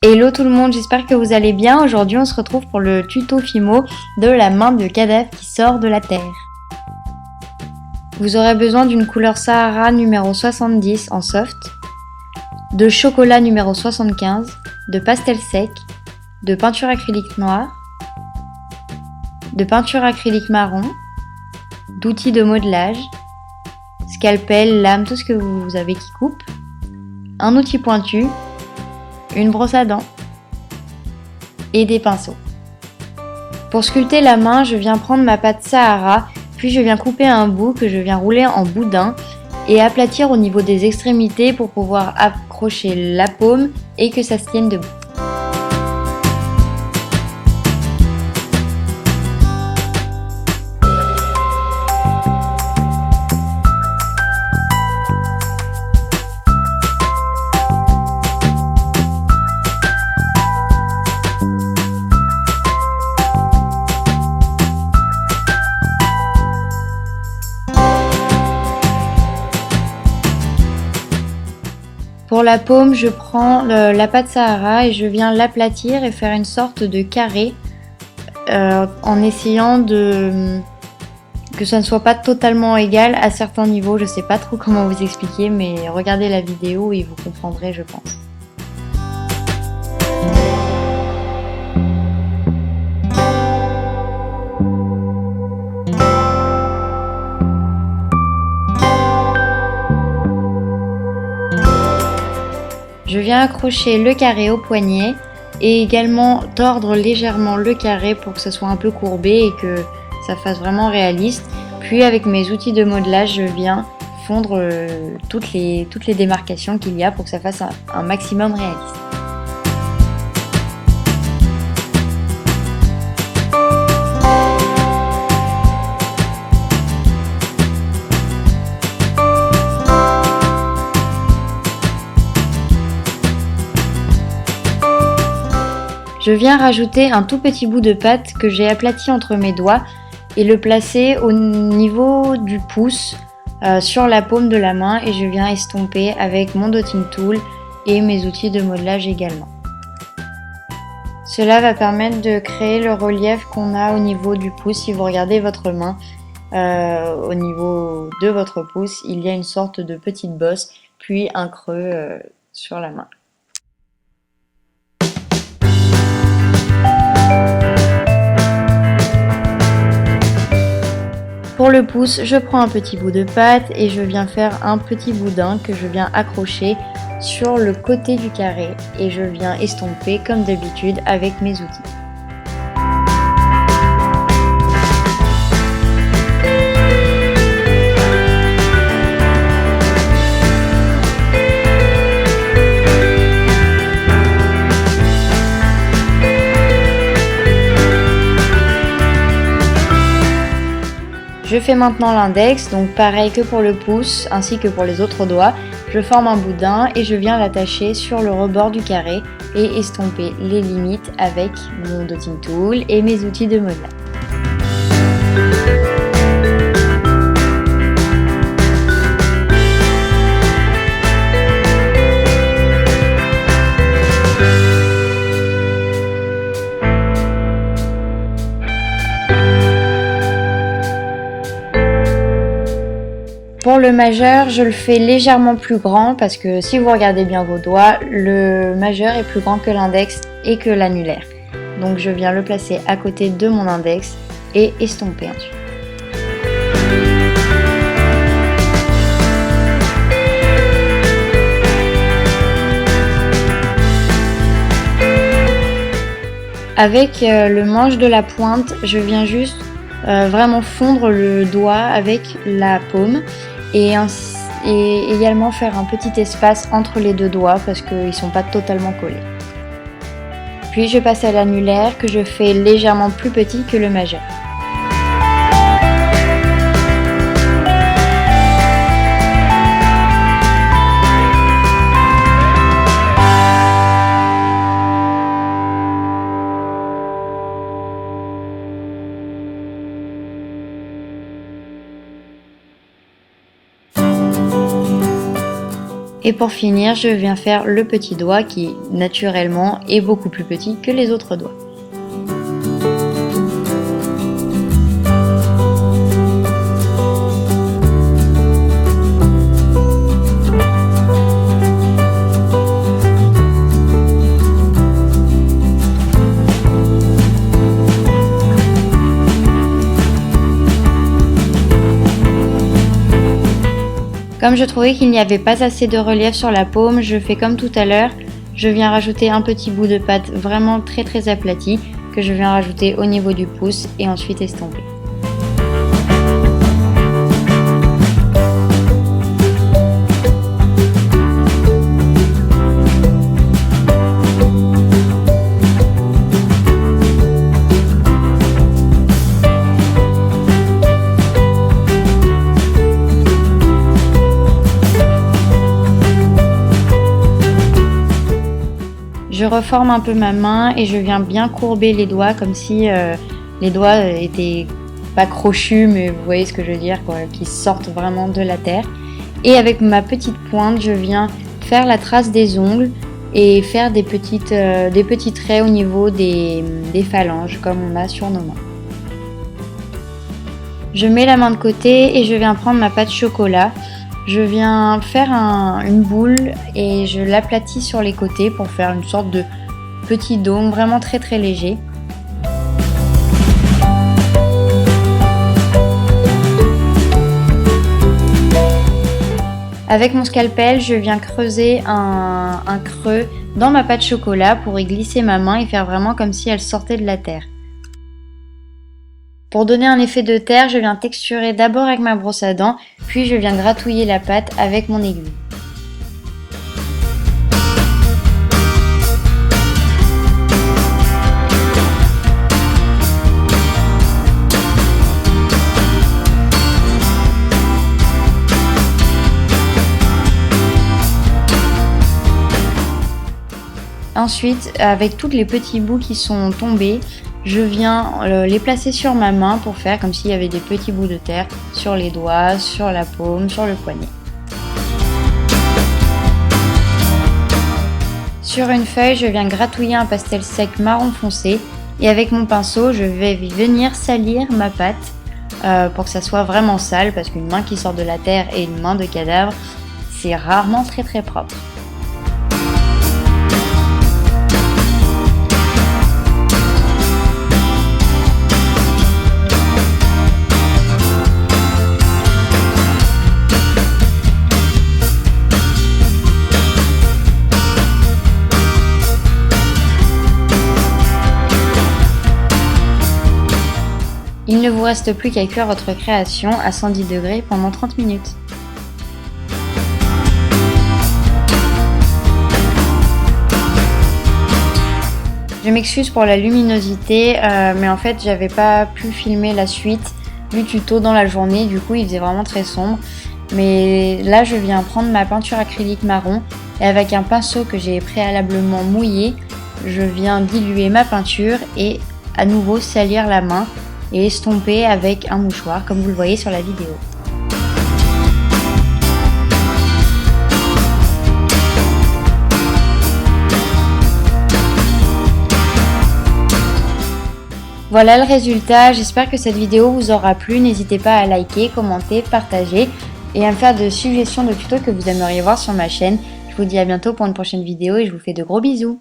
Hello tout le monde, j'espère que vous allez bien. Aujourd'hui on se retrouve pour le tuto Fimo de la main de cadavre qui sort de la terre. Vous aurez besoin d'une couleur Sahara numéro 70 en soft, de chocolat numéro 75, de pastel sec, de peinture acrylique noire, de peinture acrylique marron, d'outils de modelage, scalpel, lame, tout ce que vous avez qui coupe, un outil pointu, une brosse à dents et des pinceaux. Pour sculpter la main, je viens prendre ma pâte Sahara, puis je viens couper un bout que je viens rouler en boudin et aplatir au niveau des extrémités pour pouvoir accrocher la paume et que ça se tienne debout. Pour la paume, je prends la pâte Sahara et je viens l'aplatir et faire une sorte de carré en essayant que ça ne soit pas totalement égal à certains niveaux. Je sais pas trop comment vous expliquer, mais regardez la vidéo et vous comprendrez, je pense. Je viens accrocher le carré au poignet et également tordre légèrement le carré pour que ça soit un peu courbé et que ça fasse vraiment réaliste. Puis avec mes outils de modelage, je viens fondre toutes les démarcations qu'il y a pour que ça fasse un maximum réaliste. Je viens rajouter un tout petit bout de pâte que j'ai aplati entre mes doigts et le placer au niveau du pouce sur la paume de la main et je viens estomper avec mon dotting tool et mes outils de modelage également. Cela va permettre de créer le relief qu'on a au niveau du pouce. Si vous regardez votre main, au niveau de votre pouce, il y a une sorte de petite bosse puis un creux sur la main. Pour le pouce, je prends un petit bout de pâte et je viens faire un petit boudin que je viens accrocher sur le côté du carré et je viens estomper comme d'habitude avec mes outils. Je fais maintenant l'index, donc pareil que pour le pouce ainsi que pour les autres doigts. Je forme un boudin et je viens l'attacher sur le rebord du carré et estomper les limites avec mon dotting tool et mes outils de modelage. Pour le majeur, je le fais légèrement plus grand parce que si vous regardez bien vos doigts, le majeur est plus grand que l'index et que l'annulaire. Donc je viens le placer à côté de mon index et estomper ensuite. Avec le manche de la pointe, je viens juste vraiment fondre le doigt avec la paume et également faire un petit espace entre les deux doigts parce qu'ils ne sont pas totalement collés. Puis je passe à l'annulaire que je fais légèrement plus petit que le majeur. Et pour finir, je viens faire le petit doigt qui, naturellement, est beaucoup plus petit que les autres doigts. Comme je trouvais qu'il n'y avait pas assez de relief sur la paume, je fais comme tout à l'heure, je viens rajouter un petit bout de pâte vraiment très aplati que je viens rajouter au niveau du pouce et ensuite estomper. Je reforme un peu ma main et je viens bien courber les doigts comme si les doigts étaient pas crochus, mais vous voyez ce que je veux dire, quoi, qui sortent vraiment de la terre. Et avec ma petite pointe, je viens faire la trace des ongles et faire des petits traits au niveau des phalanges comme on a sur nos mains. Je mets la main de côté et je viens prendre ma pâte chocolat. Je viens faire une boule et je l'aplatis sur les côtés pour faire une sorte de petit dôme vraiment très léger. Avec mon scalpel, je viens creuser un creux dans ma pâte chocolat pour y glisser ma main et faire vraiment comme si elle sortait de la terre. Pour donner un effet de terre, je viens texturer d'abord avec ma brosse à dents, puis je viens gratouiller la pâte avec mon aiguille. Ensuite, avec tous les petits bouts qui sont tombés, je viens les placer sur ma main pour faire comme s'il y avait des petits bouts de terre sur les doigts, sur la paume, sur le poignet. Sur une feuille, je viens gratouiller un pastel sec marron foncé et avec mon pinceau, je vais venir salir ma pâte pour que ça soit vraiment sale parce qu'une main qui sort de la terre et une main de cadavre, c'est rarement très propre. Il ne vous reste plus qu'à cuire votre création à 110 degrés pendant 30 minutes. Je m'excuse pour la luminosité, mais en fait j'avais pas pu filmer la suite du tuto dans la journée, du coup il faisait vraiment très sombre. Mais là je viens prendre ma peinture acrylique marron et avec un pinceau que j'ai préalablement mouillé, je viens diluer ma peinture et à nouveau salir la main et estomper avec un mouchoir comme vous le voyez sur la vidéo. Voilà le résultat, j'espère que cette vidéo vous aura plu, n'hésitez pas à liker, commenter, partager et à me faire des suggestions de tutos que vous aimeriez voir sur ma chaîne. Je vous dis à bientôt pour une prochaine vidéo et je vous fais de gros bisous.